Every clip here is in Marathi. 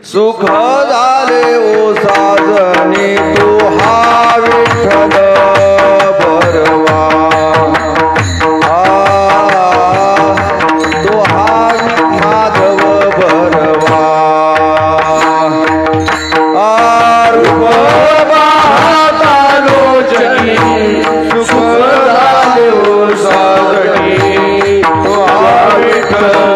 सुख झाले ओ साजनी तू हा विठ्ठल बरवा तो हा माधव बरवा रूप पाहता लोचनी सुख झाले ओ साजनी तो हा विठ्ठल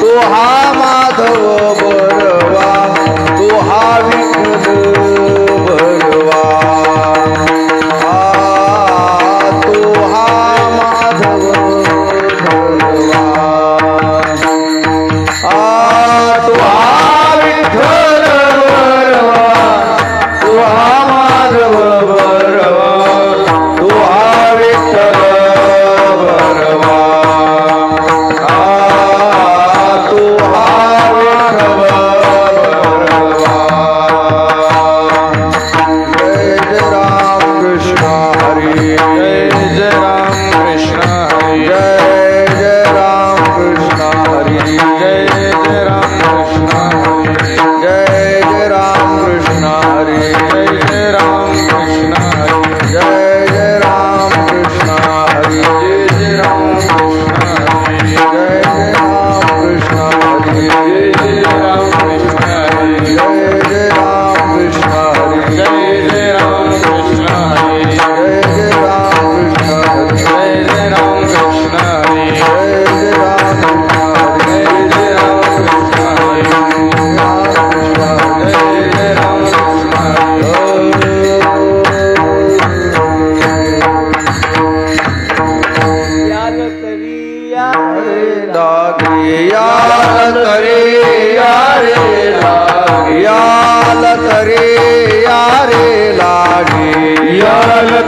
तो हा माधव बरवा तो हा विठ्ठल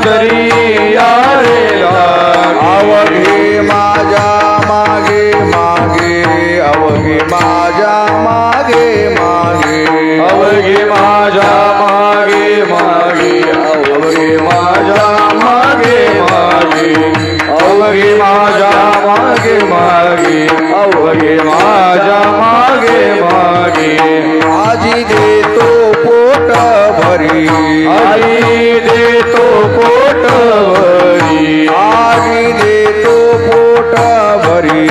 तरी यारे लागे अवघे माझ्या मागे मागे अवघे माझ्या मागे मागे अवघे माझ्या मागे मागे अवघे माझ्या मागे मागे अवघे माझ्या मागे मागे अवघे माझ्या मागे मागे आजी देतो पोट भरी आई देतो पोट भरी आजी देतो पोट भरी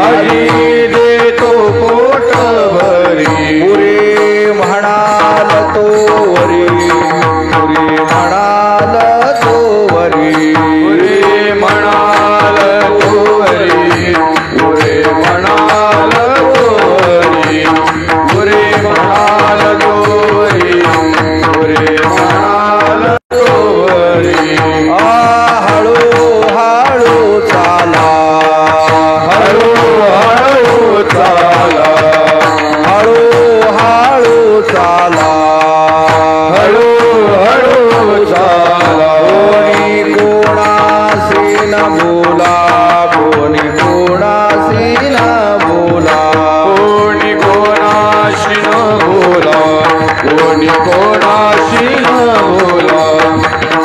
आई देतो पोट भरी पुरे म्हणाल तो वरी पुरे म्हणाल तो वरी पुरे म्हणाल तो वरी पुरे म्हणाल तो वरी पुरे म्हणाल तो वरी पुरे म्हणाल तो वरी हळू हळू चाला हळू हळू चाला हळू हळू चाला हळू हळू चाला कोणी कोणाशी न बोला कोणी कोणाशी न बोला कोणी कोणाशी न बोला कोणी कोणाशी न बोला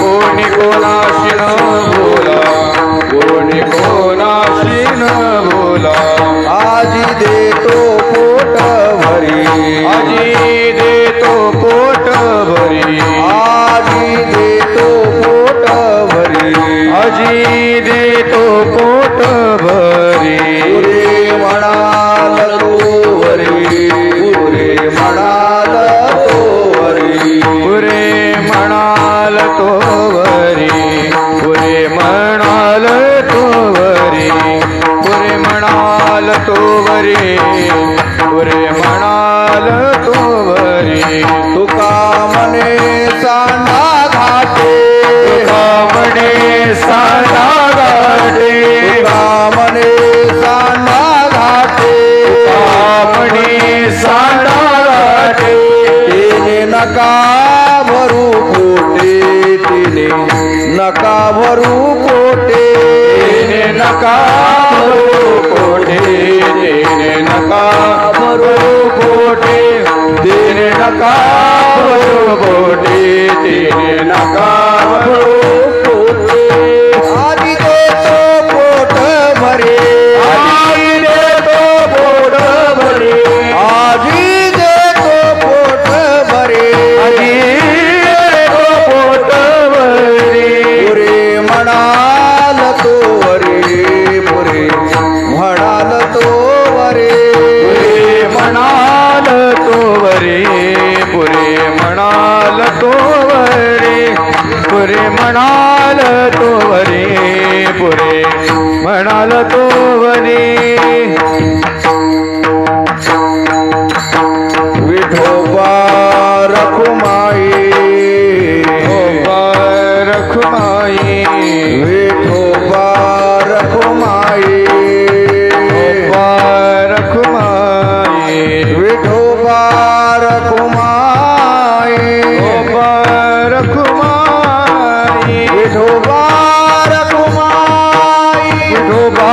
कोणी कोणाशी न बोला कोणी कोणाशी न बोला आजी देतो पोट भरी आजी देतो पोट भरी आजी देतो पोट भरी आजी देतो पोट भरी पुरे म्हणाल तो वरी पुरे म्हणाल तो वरी पुरे म्हणाल तो वरी पुरे म्हणाल तो वरी पुरे म्हणाल तो वरी पुरे म्हणाल तो वरी तुका मने सांडा घाटे म्हणे साडा गाडे तुका मने सांडा घाटे म्हणे साडा गाडे तिने नका भरू पोटे तिने नका भरू पोटे तेने नका भरू कोठे तेने नका भरू कोठे तेने नका भरू कोठे तेने नका भरू कोठे आजी देतो पोट भरे आई देतो पोट भरे आजी देतो पोट भरे आई देतो पोट भरे पुरे म्हणाल तो वरे पुरे म्हणाल तो वरे पुरे म्हणाल तो वरे पुरे म्हणाल तो वरे पुरे म्हणाल तो वरे पुरे म्हणाल तो वरे विठोबा रखुमाई रखुमाई विठोबा रखुमाई रखुमाई विठोबा रखुमाई रखुमाई विठोबा रखुमाई विठोबा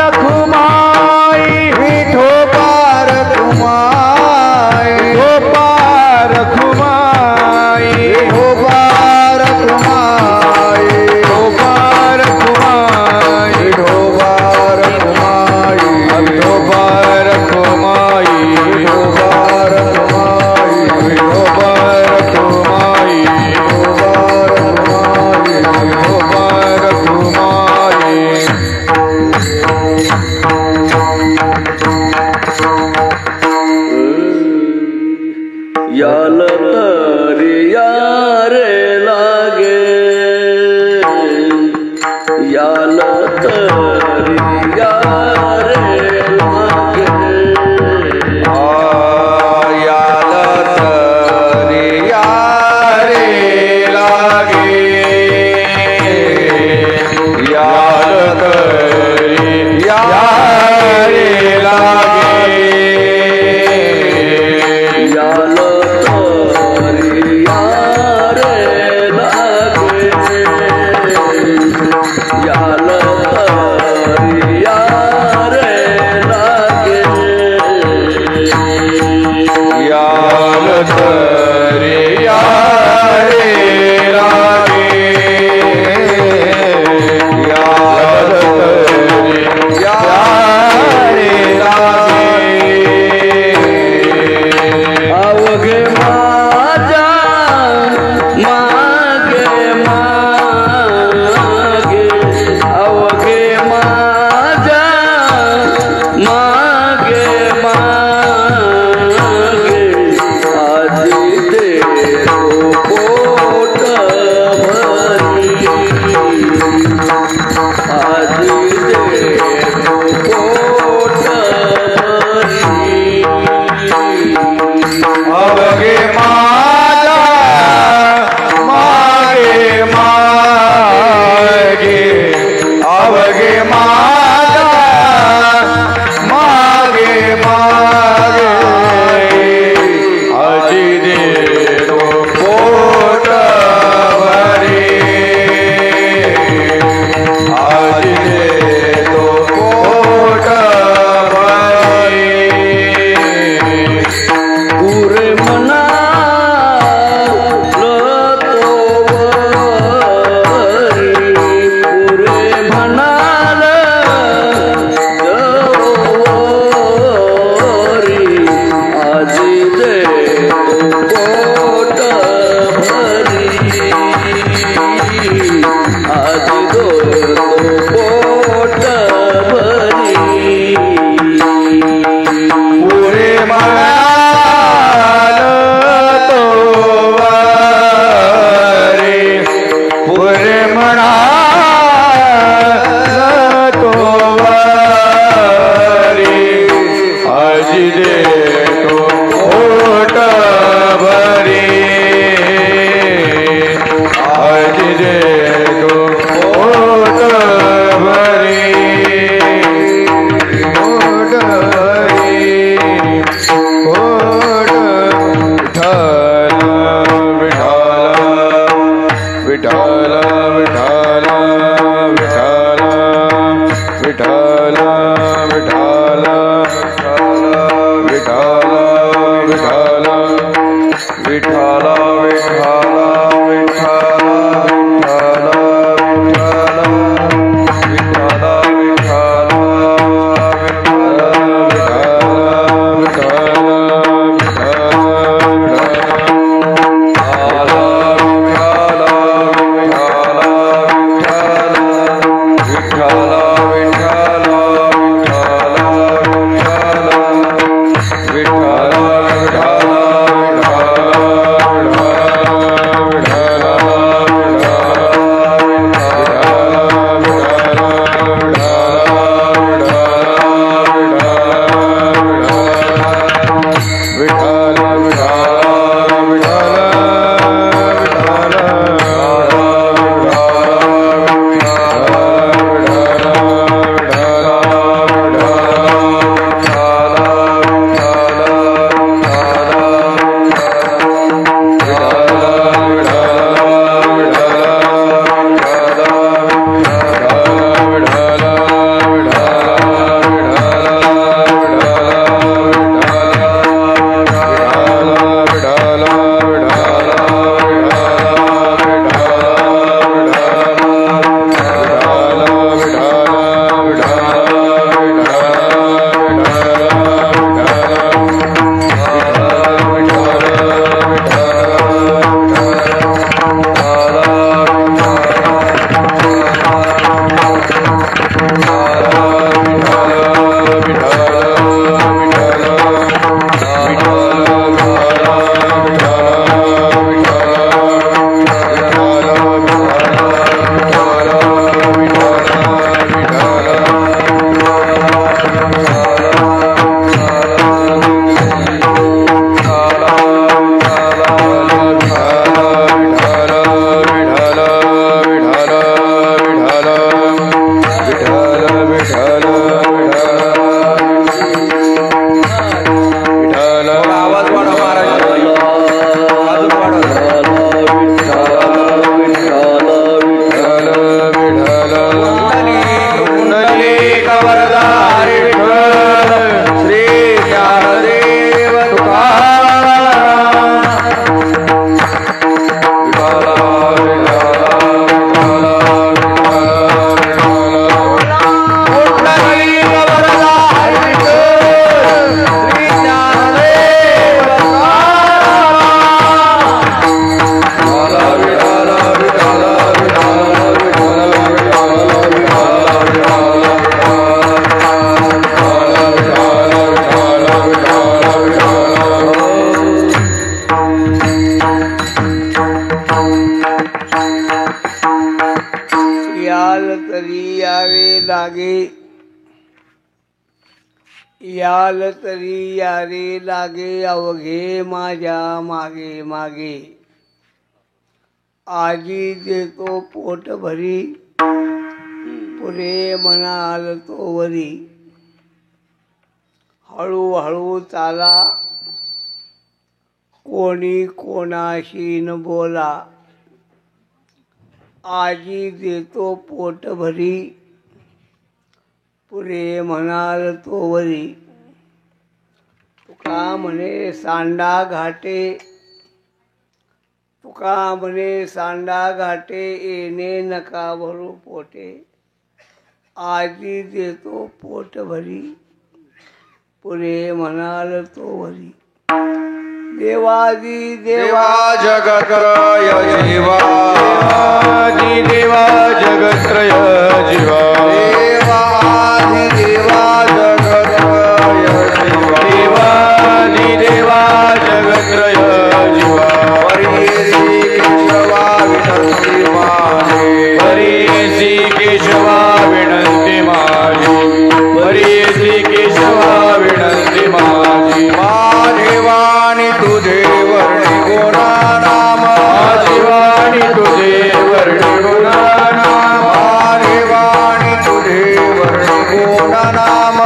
रखुमाई लागे याल तरी यारे लागे अवघे माझ्या मागे मागे आजी देतो पोट भरी पुरे म्हणाल तो वरी हळूहळू चाला कोणी कोणाशी न बोला आजी देतो पोट भरी पुरे म्हणाल तो वरी तुका म्हणे सांडा घाटे तुका म्हणे सांडा घाटे येणे नका भरू पोटे आजी देतो पोट भरी पुरे म्हणाल तो वरी देवादी देवा देवा जगत्रय जीवा देवादी देवा जगत्रय जीवा देवादि देवा जगत्रय जीवा देवादी देवा जगत्रय जीवा हरी श्री केशवा विनंती माझी हरी श्री केशवा विनंती माझी देवानी तुझे वर्णी गुणा नाम देवानी तुझे वर्णी गुणा नाम देवानी तुझे वर्णी गुणा नाम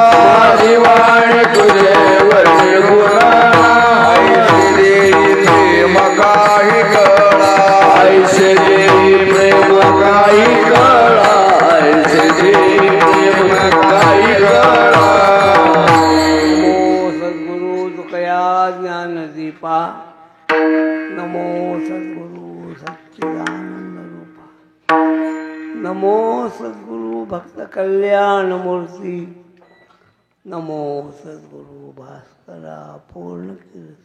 देवानी तुझे वर्णी गुणा ऐसे देई प्रेम काही कळा ऐसे देवी प्रेम काही कळा ऐसे देवी प्रेम काही कळा नमो सद्गुरु तुकया ज्ञानदीपा नमो सद्गुरु सच्चिदानंद रूपा नमो सद्गुरु भक्त कल्याण मूर्ती नमो सद्गुरु भास्करा पूर्ण कीर्ती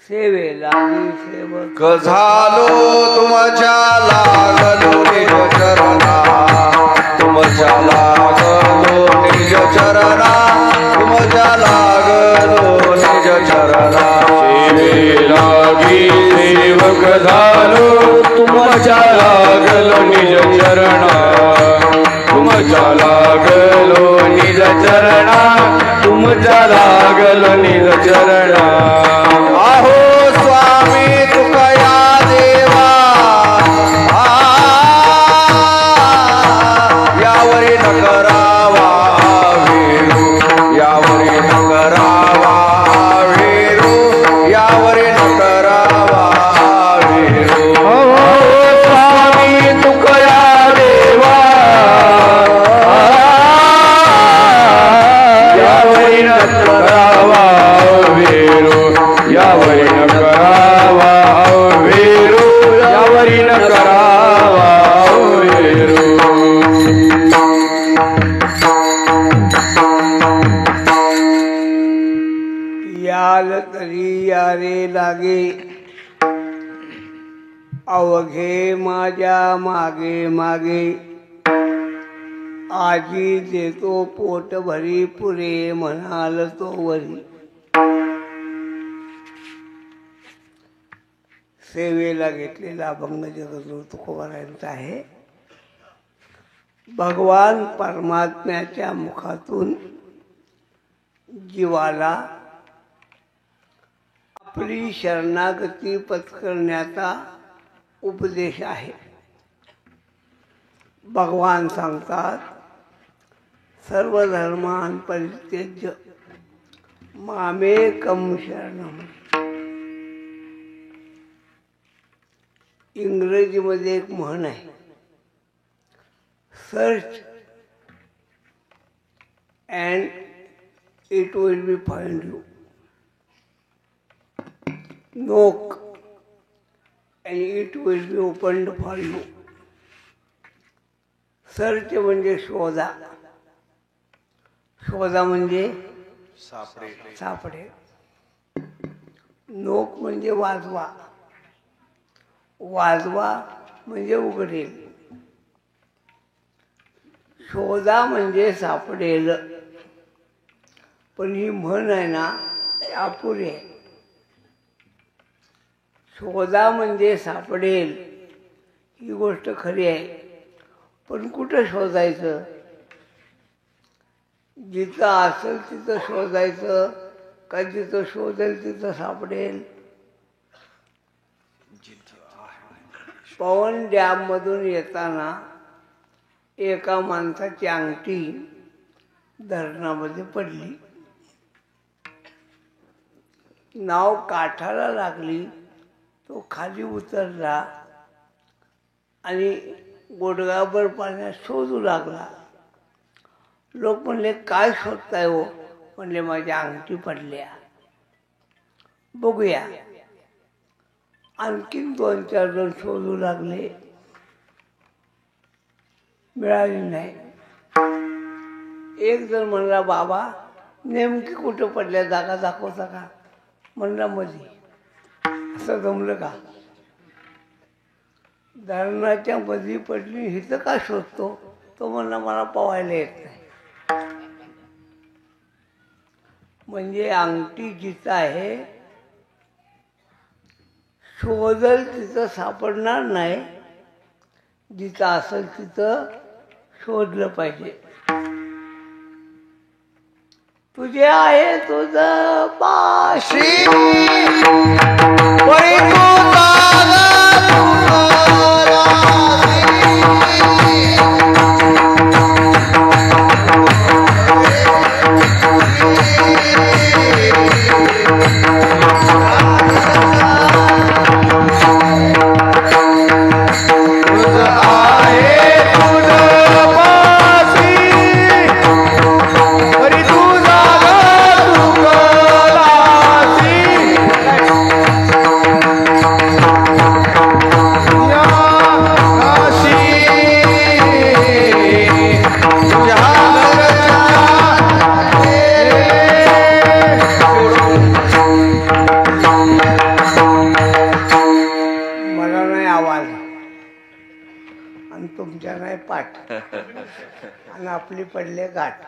सेवेला मी सेवक झालो तुमच्या लागलो निज चरणा तुमच्या लागलो निज चरणा तुमच्या लागलो निज चरणा लागी सेवक झालो तुमच्या लागलो निज चरणा तुमच्या लागलो निज चरणा तुमच्या लागलो निज चरणा आहो स्वामी तुकया देवा यावरी न करावा वेरू यावरी न करावा वेरू यावरी न करावा वेरू स्वामी तुकया देवा यावरी न करावा वेरू यावरी न करावा वेरू यावरी न करावा वेरू याल तरी यारे लागे अवघे माझ्या मागे मागे आजी देतो पोट भरी पुरे म्हणाल तो वरी सेवेला घेतलेला अभंग जगद्गुरु तुकोबारायांचा आहे. भगवान परमात्म्याच्या मुखातून जीवाला आपली शरणागती पत्करण्याचा उपदेश आहे. भगवान सांगतात सर्व धर्मान परित्यज्य मामेकम शरणम. इंग्रजीमध्ये एक म्हण आहे, search and it will be find you, knock and it will be opened for you. Search म्हणजे शोधा, शोधा म्हणजे सापडे. नोक म्हणजे वाजवा, वाजवा म्हणजे उघडेल. शोधा म्हणजे सापडेल. पण ही म्हण आहे ना अपुरी आहे. शोधा म्हणजे सापडेल ही गोष्ट खरी आहे. पण कुठं शोधायचं? जिथं असेल तिथं शोधायचं का जिथं शोधेल तिथं सापडेल? पवन डॅममधून येताना एका माणसाची अंगठी धरणामध्ये पडली. नाव काठाला लागली. तो खाली उतरला आणि गुडघाभर पाण्यात शोधू लागला. लोक म्हणले, काय शोधताय हो? म्हणले, माझ्या अंगठी पडल्या, बघूया. आणखीन 2-4 जण शोधू लागले, मिळाली नाही. एक जण म्हणला, बाबा नेमकी कुठं पडल्या, जागा दाखवता का? म्हणला, मध्ये. असं जमलं का? धरणाच्या मध्ये पडली, हिथं का शोधतो? तो म्हणला, मला पोहायला येत नाही. म्हणजे अंगठी जिथं आहे शोधल तिथं सापडणार नाही, जिथं असेल तिथं शोधलं पाहिजे. तुझे आहे तुझं पाशी परी तू आणि आपली पडले गाठ.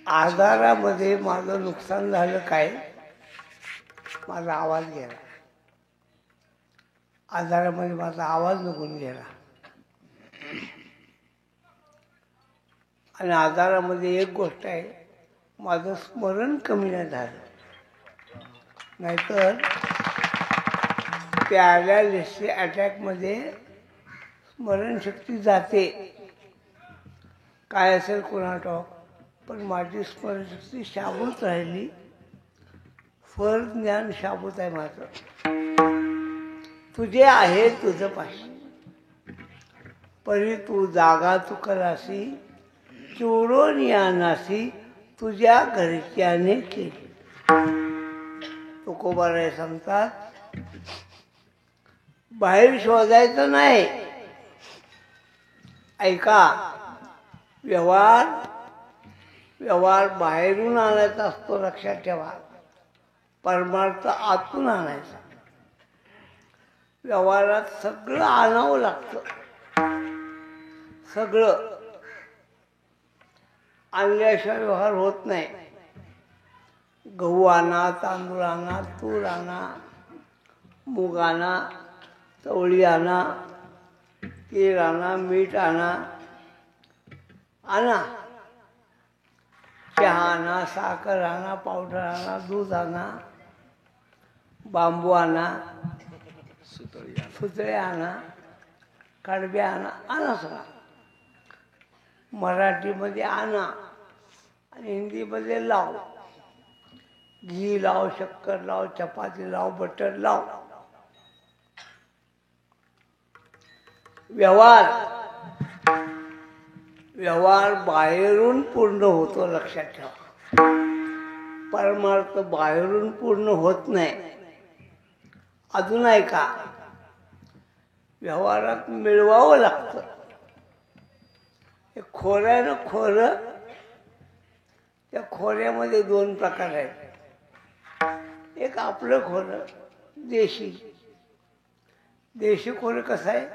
आजारामध्ये माझं नुकसान झालं काय? माझा आवाज गेला. आजारामध्ये माझा आवाज निघून गेला. आणि आजारामध्ये एक गोष्ट आहे, माझं स्मरण कमी नाही झालं. नाहीतर पॅरालिसिस अटॅकमध्ये स्मरणशक्ती जाते. काय असेल कोणा ठाऊक, पण माझी स्मरणशक्ती शाबूत राहिली. फळ ज्ञान शाबूत आहे माझं. तुझे आहे तुझं पाशी, परी तू जागा चुकलासी, चोरून यानासी तुझ्या घरच्याने केली. तुकोबाराय सांगतात, बाहेर शोधायचं नाही. ऐका, व्यवहार बाहेरून आणायचा असतो, लक्षात ठेवा. परमार्थ आतून आणायचा. व्यवहारात सगळं आणावं लागतं. सगळं आणल्याशिवाय व्यवहार होत नाही. गहू आणा, तांदूळ आणा, तूर आणा, मूग आणा, चवळी आणा, तेल आणा, मीठ आणा, आणा. चहा आणा, साखर आणा, पावडर आणा, दूध आणा, बांबू आणा, सुतळे आणा, कडब्या आणा, आणा सगळा. मराठीमध्ये आणा आणि हिंदीमध्ये लाव. घी लाव, शक्कर लाव, चपाती लाव, बटर लाव. व्यवहार बाहेरून पूर्ण होतो, लक्षात ठेवा. परमार्थ बाहेरून पूर्ण होत नाही. अजून ऐका, व्यवहारात मिळवावं लागतं. खोऱ्यानं खोरं, त्या खोऱ्यामध्ये 2 प्रकार आहेत. एक आपलं खोरं, देशी. देशी खोरं कसं आहे,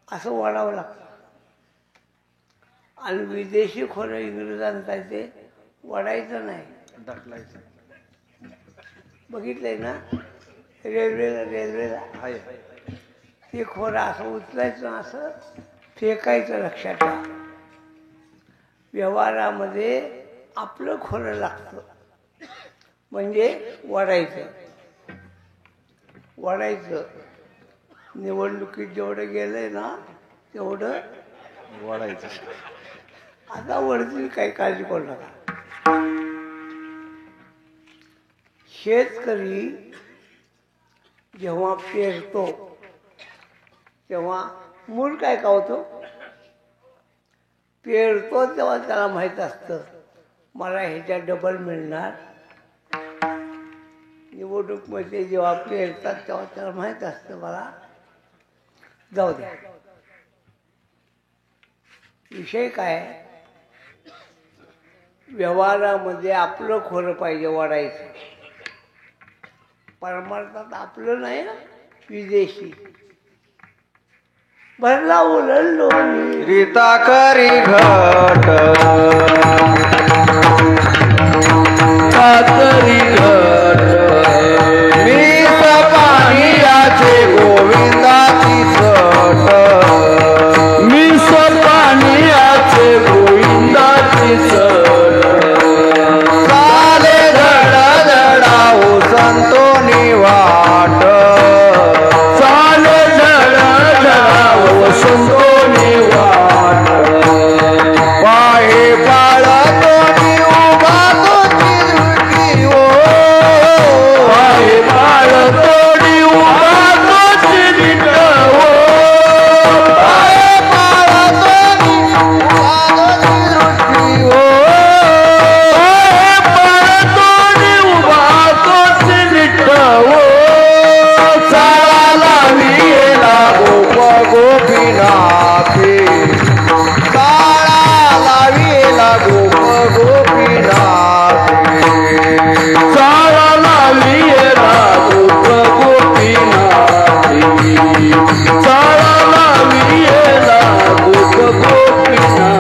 असं वाढावं लागतं. आणि विदेशी खोरं इंग्रजांचं आहे, ते वाढायचं नाही, ढकलायचं. बघितलंय ना रेल्वेला आहे ते खोरं असं उचलायचं असं फेकायचं. लक्षात ठेवा, व्यवहारामध्ये आपलं खोरं लागतं म्हणजे वडायचं. निवडणुकीत जेवढं गेलंय ना तेवढं वाढायचं. आता वरती काही काळजी करू नका. शेतकरी जेव्हा पेरतो तेव्हा मूळ काय होतो, पेरतो तेव्हा त्याला माहीत असतं मला ह्याच्या डबल मिळणार. निवडणूकमध्ये जेव्हा पेरतात तेव्हा त्याला माहीत असतं मला जाऊ द्या. विषय काय, व्यवहारामध्ये आपलं खोरं पाहिजे वाढायचं. परमार्थात आपलं नाही ना, विदेशी. भरला ओलंडलो रीता करी घट कातरी घट मी पाणीयाचे गोविंदाची सट मी पाणीयाचे गोविंदाची सट चाले धडा धडाऊ संतोनी वाट चाले झळझळ संतोनी वाट पाहे पाळतो मी उभा तुझी दृष्टी ओ पाय बाळ तोडी उभा तोची निटवो. पाहे पाळतो मी उभा तुझी दृष्टी ओ पाय बाळ तोडी उभा तोची निटवो. चाला लाविला गोप गोपीनाथी काळा लाविला गोप गोपीनाथी चाला लाविला गोप गोपीनाथी. चाला लाविला गोप गोपीनाथी.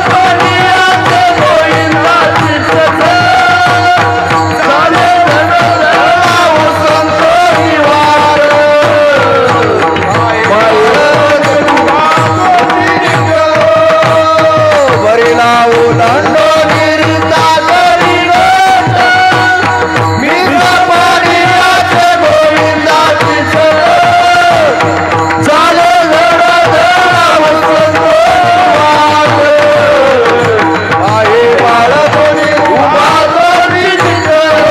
पाणीयाचे गोविंदाची सट चाले धडाऊ संतोनी वाट. बरीला ओलांडो गिरीता करी घट मी पाणीयाचे गोविंदाची सट चाले धडाऊ संतोनी वाट. आहे बाळकोणी उभा तोडी निटवो.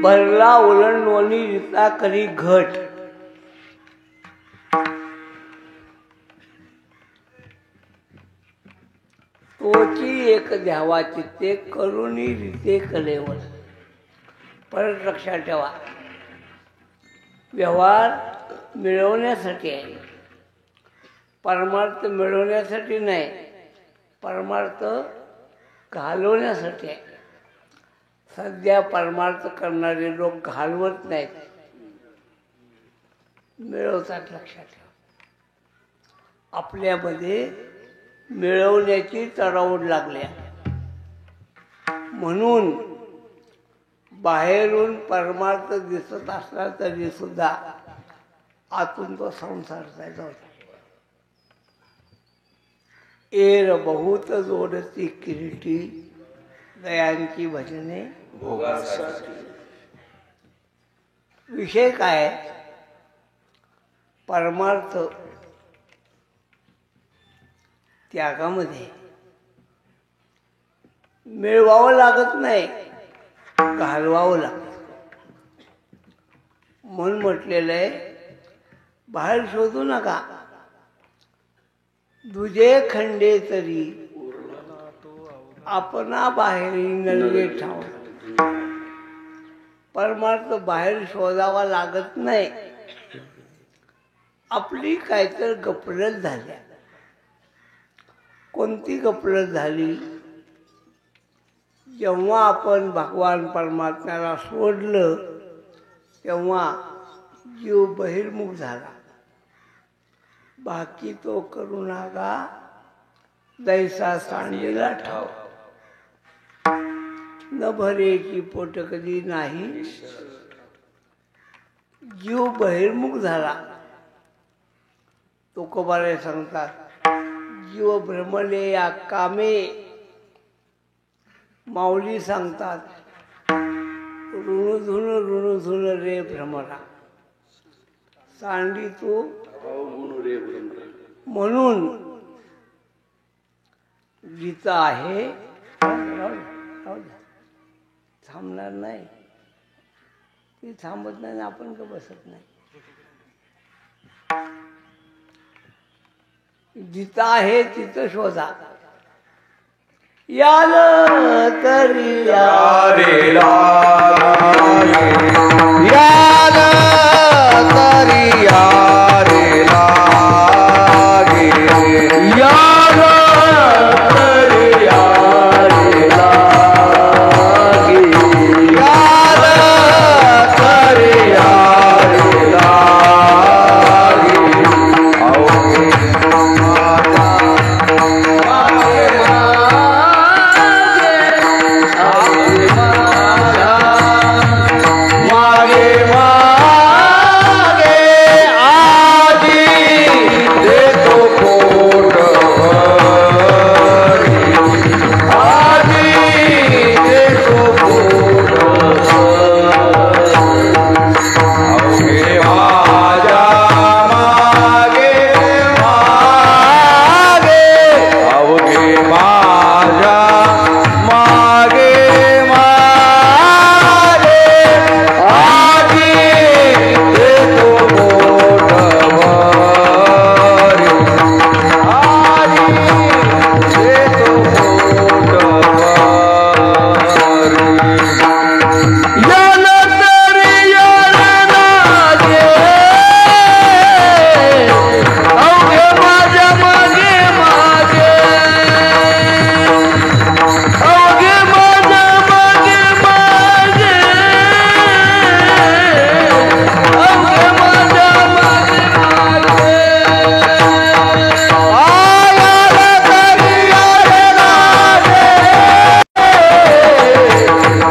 भरला ओलंडवणी रीता करी घट. तोची एक द्यावा चित्ते करुणी रीते कलेवर. परत लक्षात ठेवा, व्यवहार मिळवण्यासाठी आहे, परमार्थ मिळवण्यासाठी नाही. परमार्थ घालवण्यासाठी आहे. सध्या परमार्थ करणारे लोक घालवत नाहीत, मिळवतात. लक्षात ठेवा, आपल्यामध्ये मिळवण्याची चढाओढ लागल्या म्हणून बाहेरून परमार्थ दिसत असला तरी सुद्धा आतून तो संसार जायचा होता. एर बहुत जोडती किरीटी दयांची भजने विषय काय, परमार्थ त्यागामध्ये मिळवावं लागत नाही, घालवावं लागतं. म्हणून म्हटलेलं आहे, बाहेर शोधू नका, दुजे खंडे तरी आपणा बाहेरी नलगे ठाव. परमार्थ बाहेर शोधावा लागत नाही. आपली काहीतरी गफलत झाल्या. कोणती गफलत झाली, जेव्हा आपण भगवान परमात्म्याला सोडलं तेव्हा जीव बहिर्मुख झाला. बाकी तो करू नका दैसा सांडीला ठाव न भरेची पोट कधी नाही जीव बहिर्मुख झाला. तुकोबारे सांगतात जीव भ्रमले या कामे. माऊली सांगतात ऋणधुन रे भ्रमरा सांडी तू म्हणून गीता आहे. थांबणार नाही ती थांबत नाही आपण का बसत नाही. गीता आहे तिथं शोधा. याल तरी रे लागे याद तरी रे लागे याद तरी रे लागे याद तरी रे लागे अवघे मागे मागे आजी देतो पोट भरी. आजी देतो पोट भरी. अवघे माझ्या मागे मागे अवघे माझ्या मागे मागे आजी देतो पोट भरी. आजी देतो पोट भरी. याल तरी लागे अवघे माझ्या मागे मागे अवघे माझ्या मागे मागे अवघे माझ्या मागे मागे आयाला तरी यारे लागे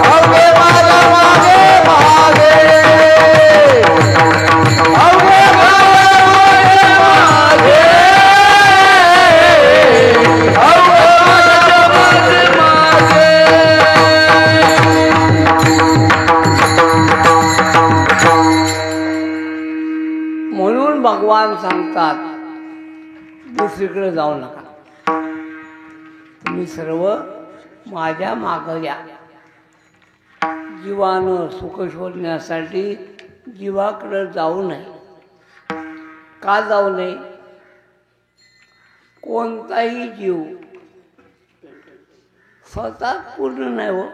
अवघे माझ्या मागे मागे अवघे माझ्या मागे म्हणून भगवान सांगतात दुसरीकडे जाऊ नका. तुम्ही सर्व माझ्या मागं या. जीवानं सुख शोधण्यासाठी जीवाकडे जाऊ नये. का जाऊ नये? कोणताही जीव स्वतः पूर्ण नाही हो.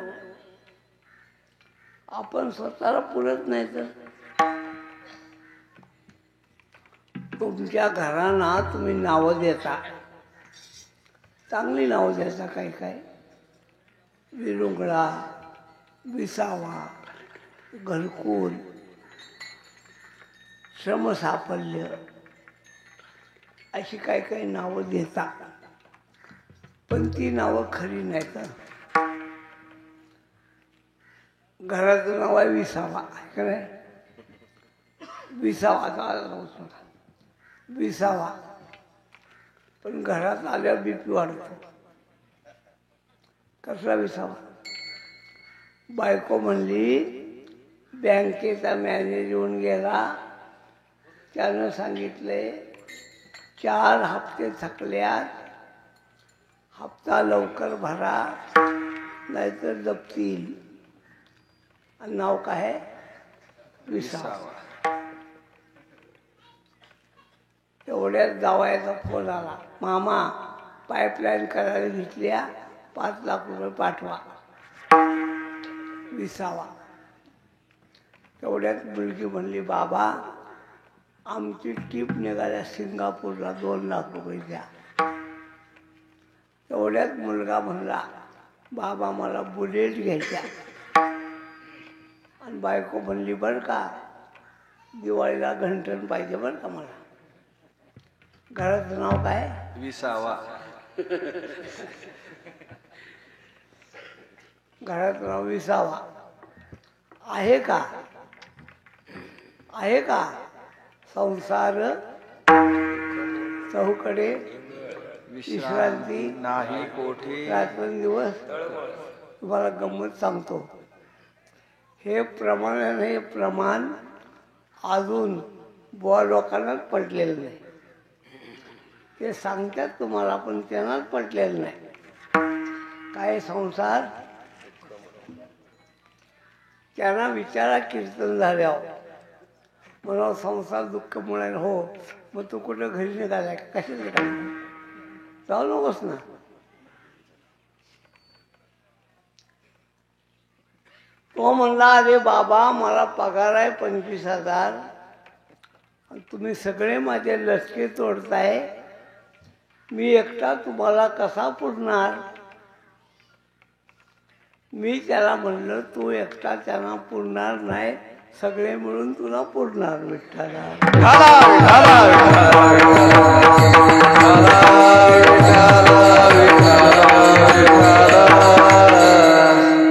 आपण स्वतःला पुरत नाही तर तुमच्या घरांना तुम्ही नावं देता. चांगली नावं द्यायचा काय काय विरुंगळा विसावा घरकुल श्रमसाफल्य अशी काय काय नावं देता. पण ती नावं खरी नाही. तर घराचं नाव आहे विसावा का नाही. विसावा विसावा पण घरात आल्यावर बीपी वाढतो. कसला विसावा? बायको म्हणली बँकेचा मॅनेजर येऊन गेला. त्यानं सांगितले 4 हप्ते थकल्यात, हप्ता लवकर भरा नाहीतर जप्तील. आणि नाव काय आहे? विसावा. तेवढ्यात जावयाचा फोन आला, मामा पाईपलाईन करायला घेतल्या, 5 लाख रुपये पाठवा. विसावा. तेवढ्यात मुलगी म्हणली, बाबा आमची ट्रीप निघाल्या सिंगापूरला, 2 लाख रुपये द्या. तेवढ्यात मुलगा म्हणला, बाबा मला बुलेट घ्यायच्या. आणि बायको म्हणली, बरं का दिवाळीला घंटण पाहिजे बरं का मला. घराचं नाव काय? विसावा. घराचं नाव विसावा आहे का? आहे का? संसार चहूकडे विश्रांती नाही कोठे. रात्रंदिवस. तुम्हाला गंमत सांगतो, हे प्रमाण अजून बुवा लोकांनाच पटलेलं नाही. ते सांगतात तुम्हाला, पण त्यांनाच पटलेलं नाही. काय संसार? त्यांना विचारा कीर्तन झाल्यावर, मला संसार दुःख मिळालं. हो, मग तू कुठं घरी निघालाय? कशाला निघाला? जाऊ नकोस ना. तो म्हणला, अरे बाबा, मला पगार आहे 25,000, तुम्ही सगळे माझे लटके तोडताय, मी एकटा तुम्हाला कसा पुरणार? मी त्याला म्हणलं, तू एकटा त्यांना पुरणार नाही, सगळे मिळून तुला पुरणार विठ्ठला.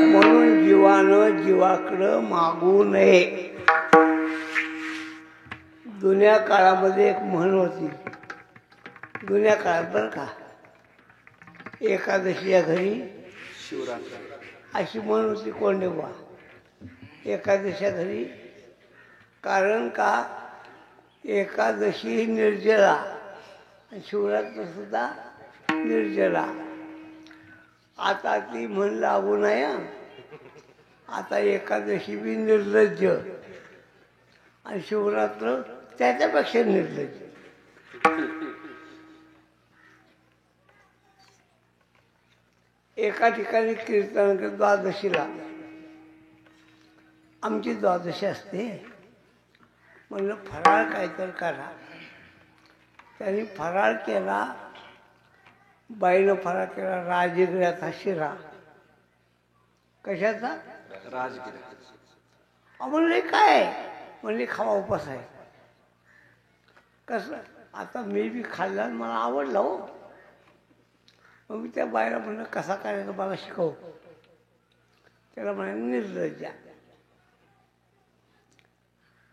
म्हणून जीवानं जीवाकडं मागू नये. जुन्या काळामध्ये एक म्हण होती, जुन्या काळात बरं का, एकादशी या घरी शिवरात्र. अशी म्हण होती कोंडेबा, एकादशी या घरी. कारण का, एकादशी निर्जला आणि शिवरात्र सुद्धा निर्जला. आता ती म्हण लागू नाही. आता एकादशी बी निर्लज्ज आणि शिवरात्र त्याच्यापेक्षा निर्लज्ज. एका ठिकाणी कीर्तन द्वादशीला, आमची द्वादशी असते, म्हणलं फराळ काहीतरी करा. त्यांनी फराळ केला, बाईनं फराळ केला राजगिऱ्याचा शिरा. कशाचा? राजगिरा. म्हणले काय? म्हणले खावा, उपास आहे. कसं? आता मी बी खाल्ला, मला आवडला. हो, मग मी त्या बाईला म्हणलं कसा करायचा मला शिकव. त्याला म्हणाले निर्लज्जा.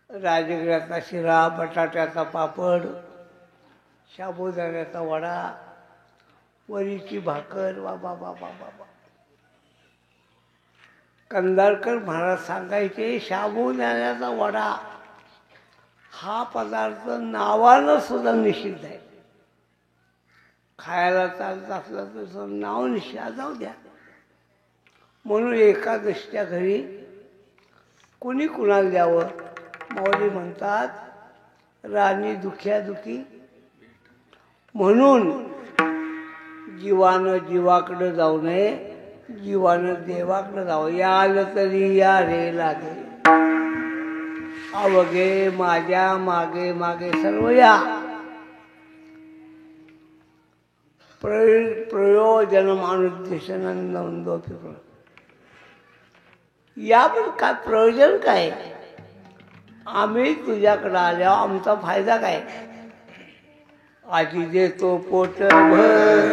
राजगिऱ्याचा शिरा, बटाट्याचा पापड, साबुदाण्याचा वडा, वरीची भाकर. बाबा बाबा बाबा. कंधारकर महाराज सांगायचे, साबुदाण्याचा वडा हा पदार्थ नावानं सुद्धा निषिद्ध आहे. खायला चालत असलं तर नाव निषिद्ध, जाऊ द्या. म्हणून एकादशीच्या घरी कोणी कुणाला द्यावं? माऊली म्हणतात, राणी दुख्या दुखी. म्हणून जीवानं जीवाकडं जाऊ नये, जीवानं देवाकडं जावं. या आलं तरी या रे लागे, अवघे माझ्या मागे मागे सर्व या. प्रयोजन अनुद्देशनंदोपी. या पण काय प्रयोजन काय? आम्ही तुझ्याकडं आल्यावर आमचा फायदा काय? आजी देतो पोट भर,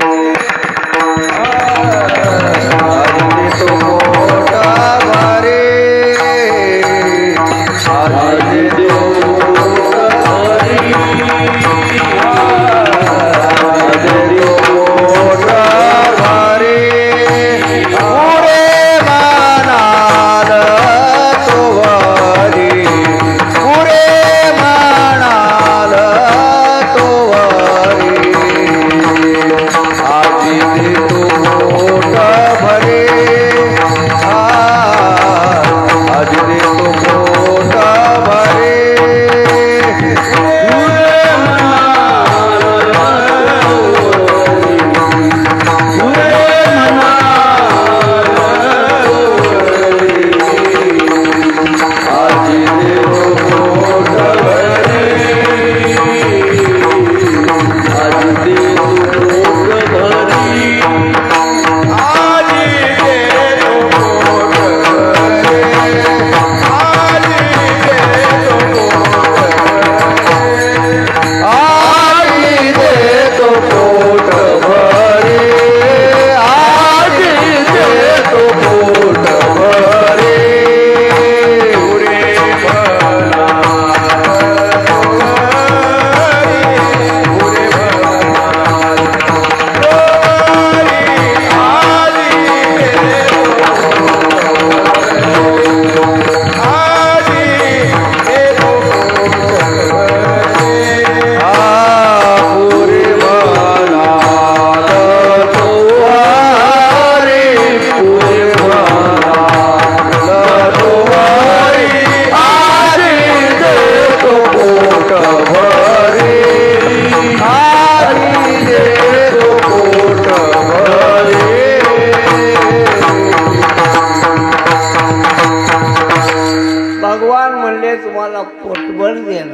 आजी देतो पोट भरे, आजी देतो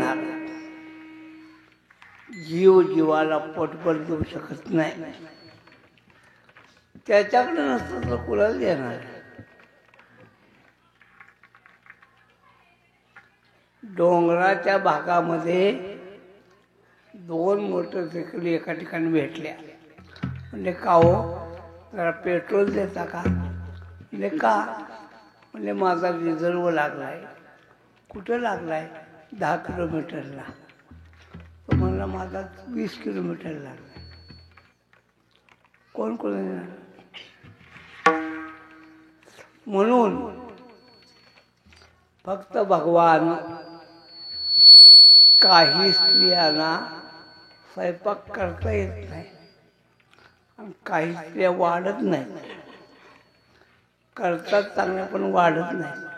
देणार. जीव जीवाला पोटभर देऊ शकत नाही. त्याच्याकडे नसतं तर कुणाला देणार. डोंगराच्या भागामध्ये 2 मोटरसायकली एका ठिकाणी भेटल्या. म्हणजे का हो, जरा पेट्रोल देता का? म्हणजे का? म्हणजे माझा रिझर्व लागलाय. कुठं लागलाय? 10 किलोमीटरला. तो म्हणला माझा 20 किलोमीटर लागलाय. कोण कोण देणार? म्हणून फक्त भगवान काही स्त्रियांना स्वयंपाक करता येत नाही आणि काही स्त्रिया वाढत नाही. करतात चांगल्या पण वाढत नाही.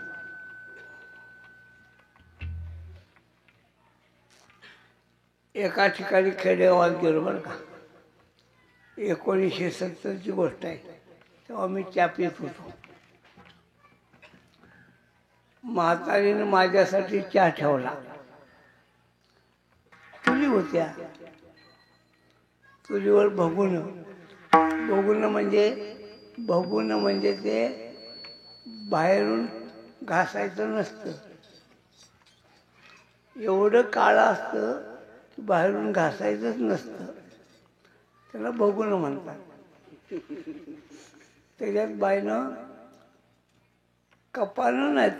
एका ठिकाणी खेडेगावात गेलो बरं का. 1970ची गोष्ट आहे. तेव्हा मी चहा पित होतो. म्हातारीनं माझ्यासाठी चहा ठेवला. चुली होत्या. चुलीवर भगुनं म्हणजे ते बाहेरून घासायचं नसतं. एवढं काळं असतं की बाहेरून घासायचंच नसतं. त्याला भगुनं म्हणतात. त्याच्यात बाईनं कपानं नाही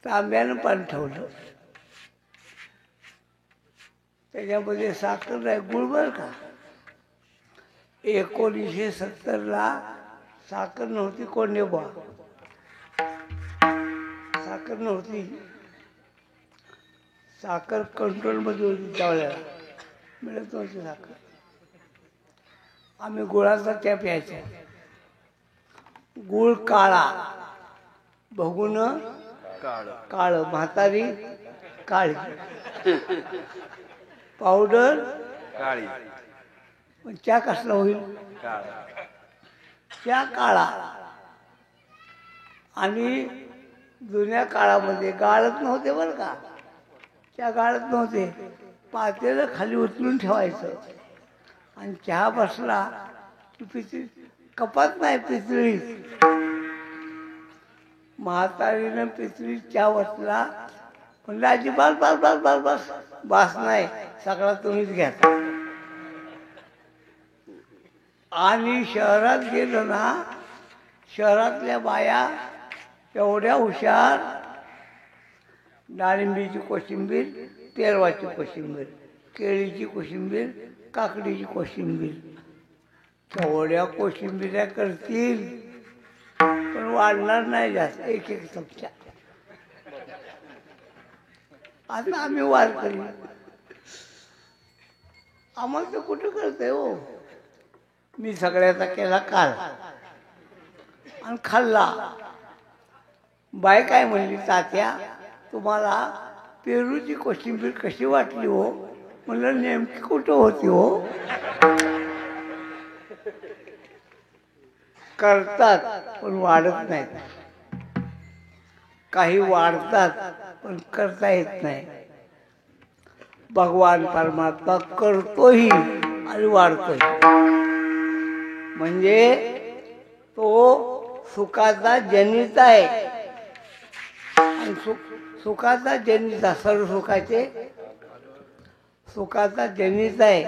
तांब्यानं पाणी ठेवलं. त्याच्यामध्ये साखर नाही, गुळ बरं का. 1970ला साखर नव्हती. कोंडे बुवा साखर नव्हती. साखर कंट्रोलमध्ये होती त्यावेळेला. मिळत नव्हती साखर. आम्ही गुळाचा चहा प्यायचा. गुळ काळा, भगुनं काळं, म्हातारी काळी, पावडर काळी. पण चहा कसला होईल? चहा काळा. आणि जुन्या काळामध्ये गाळत नव्हते बरं का. चहा गाळत नव्हते. पातेलं खाली उचलून ठेवायचं आणि चहा बसला की पितळी, कपात नाही पितळीत. म्हातारीनं पितळीत चहा बसला म्हणजे अजिबात बास नाही, सगळा तुम्हीच घ्या. आणि शहरात गेलो ना, शहरातल्या बाया एवढ्या हुशार. डाळिंबीची कोशिंबीर, तेरवाची कोशिंबीर, केळीची कोशिंबीर, काकडीची कोशिंबीर, तेवढ्या कोशिंबिऱ्या करतील पण वाढणार नाही जास्त. एक चमचा. आता आम्ही वार करी, आम्हाला तर कुठं कळतंय हो. मी सगळ्याचा केला काल आणि खाल्ला. बाय काय म्हणली, तात्या तुम्हाला पेरूची कोशिंबीर कशी वाटली हो? म्हणलं नेमकी कुठं होती हो? करतात पण वाढत नाहीत. काही वाढतात पण करता येत नाही. भगवान परमात्मा करतोही आणि वाढतोही. म्हणजे तो सुखाचा जनित आहे. आणि सुखाचा जनिता, सर्व सुखाचा जनित आहे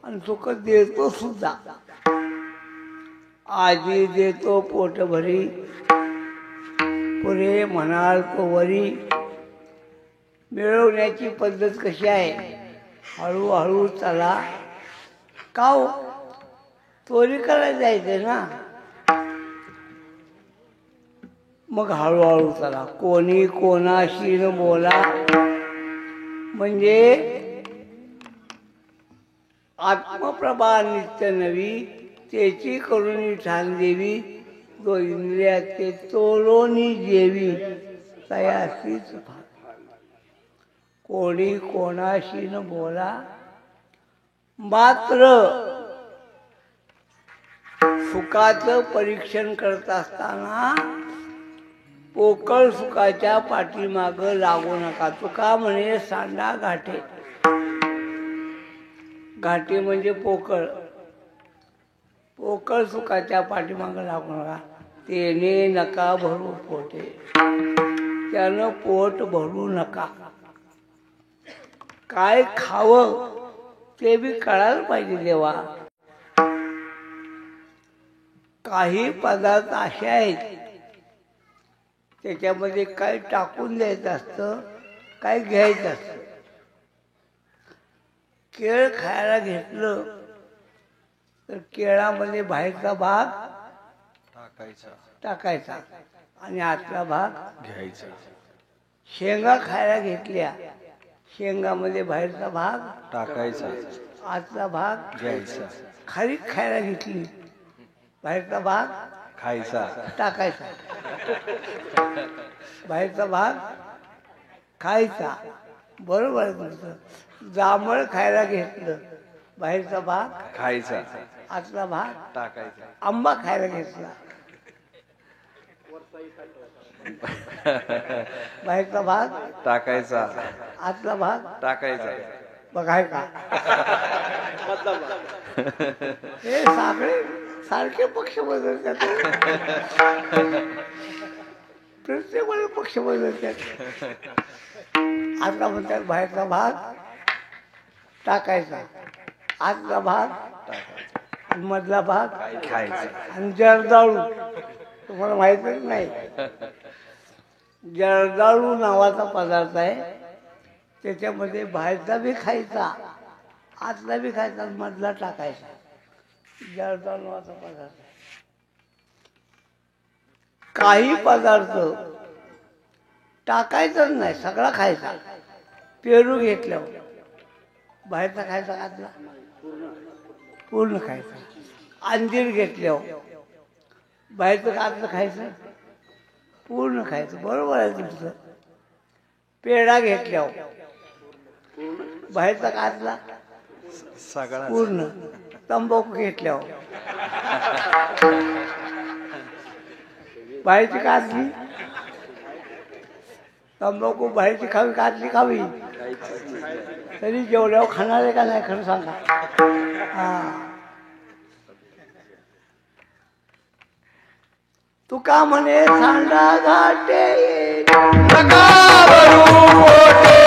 आणि सुख देतो सुद्धा. आजी देतो पोट भरी, पुरे म्हणाल तो वरी. मिळवण्याची पद्धत कशी आहे? हळूहळू चला. का हो, चोरी करायला जायचं ना, मग हळूहळू चला. कोणी कोणाशी न बोला. म्हणजे आत्मप्रभा नित्य नवी, त्याची करुणी ठाण देवी. जो इंद्रियाचे चोरोनी जेवी, तयासीच भाग. कोणी कोणाशी न बोला. मात्र सुखाचं परीक्षण करत असताना पोकळ सुखाच्या पाठीमाग लागू नका. तुका म्हणे सांडा घाटे. घाटे म्हणजे पोकळ. पोकळ सुखाच्या पाठीमाग लागू नका. तेने नका भरू पोटे. त्यानं पोट भरू नका. काय खावं ते बी कळायला पाहिजे देवा. काही पदार्थ असे आहेत त्याच्यामध्ये काय टाकून द्यायचं असतं, काय घ्यायचं असतं. केळ खायला घेतलं तर केळामध्ये बाहेरचा भाग टाकायचा आणि आतला भाग घ्यायचा. शेंगा खायला घेतल्या, शेंगामध्ये बाहेरचा भाग टाकायचा. आतला भाग घ्यायचा. खारीक खायला घेतली, बाहेरचा भाग खायचा. टाकायचा, बाहेरचा भाग खायचा. बरोबर आहे तुमचं. जांभळ खायला घेतलं, बाहेरचा भाग खायचा. आतला भाग टाकायचा. आंबा खायला घेतला, बाहेरचा भाग टाकायचा. आतला भाग टाकायचा. बघाय का. हे सगळे सारखे पक्ष बदलतात. प्रत्येक वेळेला पक्ष बदलतात. आतला म्हणतात बाहेरचा भाग टाकायचा, आतला भाग आणि मधला भाग खायचा. आणि जर्दाळू तुम्हाला माहितच नाही. जर्दाळू नावाचा पदार्थ आहे. त्याच्यामध्ये बाहेरचा बी खायचा, आतला बी खायचा, मधला टाकायचा. जर्दाळू नावाचा पदार्थ आहे. काही पदार्थ टाकायचाच नाही, सगळा खायचा. पेरू घेतल्यावर बाहेरचा खायचा, आतला पूर्ण खायचा. अंजीर घेतल्यावर बाहेरचं आतलं खायचं, पूर्ण खायचं. बरोबर आहे तुमचं. पेढा घेतल्यावर बाहेरचा आतला सगळा पूर्ण. तंबाखू घेतल्यावर बाहेरची काढली, तंबाखू बाहेरची खावी काढली खावी तरी जेवढ्यावर खाणार आहे का नाही खरं सांगा. हा, तुका म्हणे सांडा घाटे नका भरू पोटे.